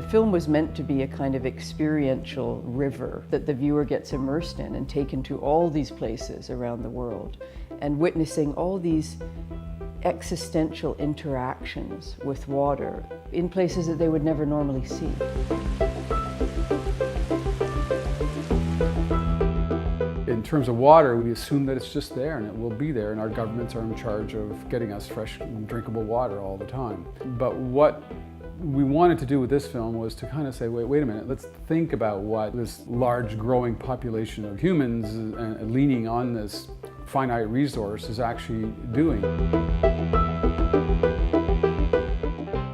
film was meant to be a kind of experiential river that the viewer gets immersed in and taken to all these places around the world and witnessing all these existential interactions with water in places that they would never normally see. In terms of water, we assume that it's just there and it will be there, and our governments are in charge of getting us fresh and drinkable water all the time. But what we wanted to do with this film was to kind of say, wait a minute, let's think about what this large growing population of humans leaning on this finite resource is actually doing.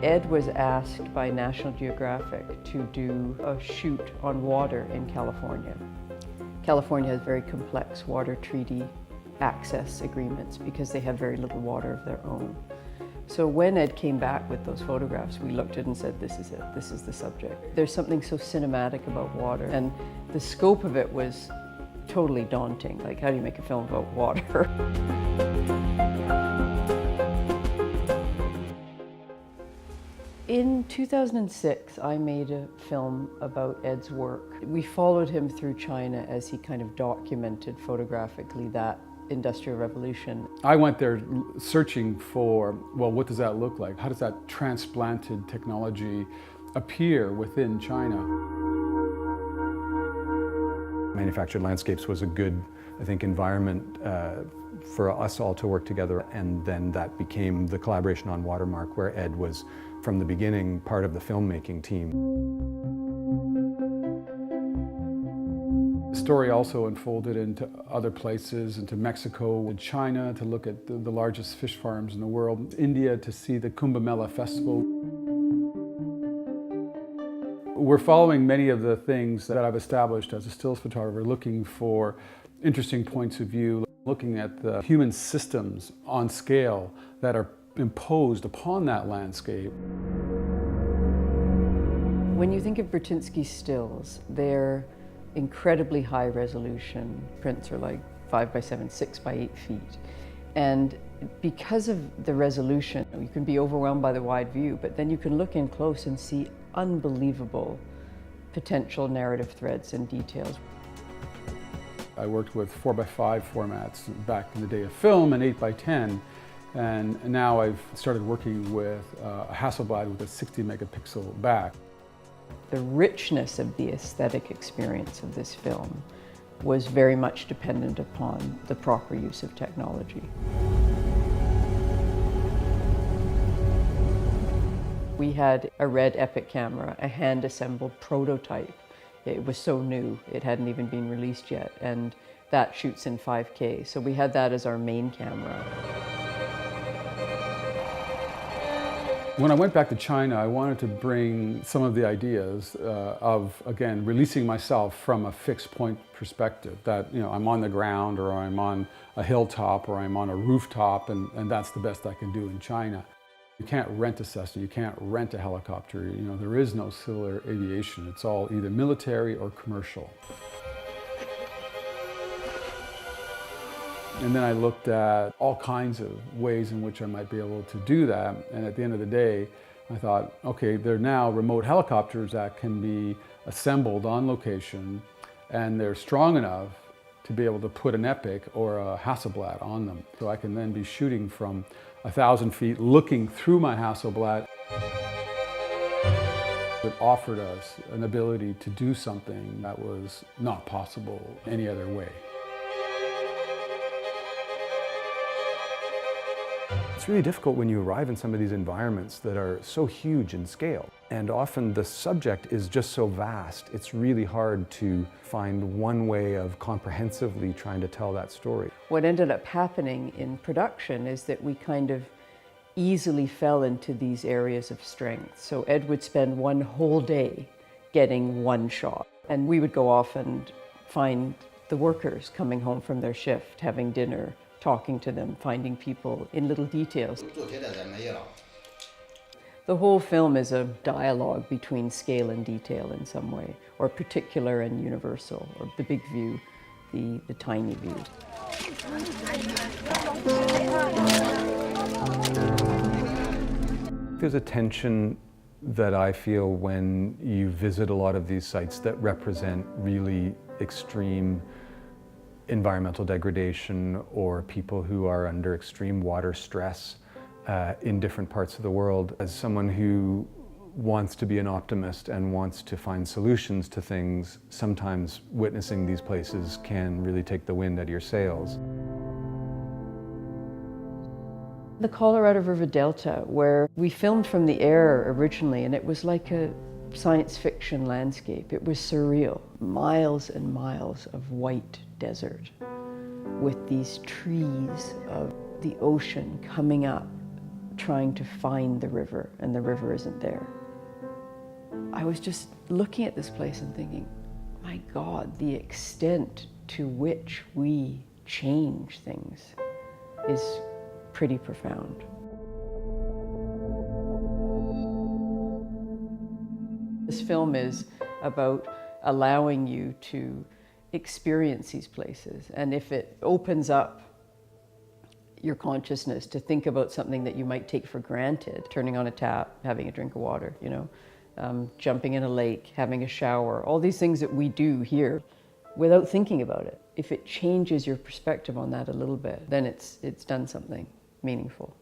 Ed was asked by National Geographic to do a shoot on water in California. California has very complex water treaty access agreements because they have very little water of their own. So when Ed came back with those photographs, we looked at it and said, this is it, this is the subject. There's something so cinematic about water, and the scope of it was totally daunting. Like, how do you make a film about water? In 2006, I made a film about Ed's work. We followed him through China as he kind of documented photographically that Industrial Revolution. I went there searching for, well, what does that look like? How does that transplanted technology appear within China? Manufactured Landscapes was a good, I think, environment for us all to work together, and then that became the collaboration on Watermark, where Ed was, from the beginning, part of the filmmaking team. The story also unfolded into other places, into Mexico and China to look at the largest fish farms in the world, India to see the Kumbh Mela festival. We're following many of the things that I've established as a stills photographer, looking for interesting points of view, looking at the human systems on scale that are imposed upon that landscape. When you think of Burtynsky stills, they're incredibly high resolution. Prints are like 5 by 7, 6 by 8 feet. And because of the resolution, you can be overwhelmed by the wide view, but then you can look in close and see unbelievable potential narrative threads and details. I worked with 4 by 5 formats back in the day of film and 8 by 10. And now I've started working with a Hasselblad with a 60 megapixel back. The richness of the aesthetic experience of this film was very much dependent upon the proper use of technology. We had a red Epic camera, a hand-assembled prototype. It was so new, it hadn't even been released yet, and that shoots in 5K. So we had that as our main camera. When I went back to China, I wanted to bring some of the ideas of, again, releasing myself from a fixed point perspective, that, you know, I'm on the ground or I'm on a hilltop or I'm on a rooftop, and that's the best I can do in China. You can't rent a Cessna, you can't rent a helicopter, you know, there is no civil aviation. It's all either military or commercial. And then I looked at all kinds of ways in which I might be able to do that. And at the end of the day, I thought, okay, there are now remote helicopters that can be assembled on location, and they're strong enough to be able to put an Epic or a Hasselblad on them. So I can then be shooting from 1,000 feet, looking through my Hasselblad. It offered us an ability to do something that was not possible any other way. It's really difficult when you arrive in some of these environments that are so huge in scale. And often the subject is just so vast, it's really hard to find one way of comprehensively trying to tell that story. What ended up happening in production is that we kind of easily fell into these areas of strength. So Ed would spend one whole day getting one shot, and we would go off and find the workers coming home from their shift, having dinner, talking to them, finding people in little details. The whole film is a dialogue between scale and detail in some way, or particular and universal, or the big view, the tiny view. There's a tension that I feel when you visit a lot of these sites that represent really extreme environmental degradation or people who are under extreme water stress in different parts of the world. As someone who wants to be an optimist and wants to find solutions to things, sometimes witnessing these places can really take the wind out of your sails. The Colorado River Delta, where we filmed from the air originally, and it was like a science fiction landscape. It was surreal. Miles and miles of white desert with these trees of the ocean coming up, trying to find the river, and the river isn't there. I was just looking at this place and thinking, my God, the extent to which we change things is pretty profound. This film is about allowing you to experience these places, and if it opens up your consciousness to think about something that you might take for granted, turning on a tap, having a drink of water, you know, jumping in a lake, having a shower, all these things that we do here without thinking about it. If it changes your perspective on that a little bit, then it's done something meaningful.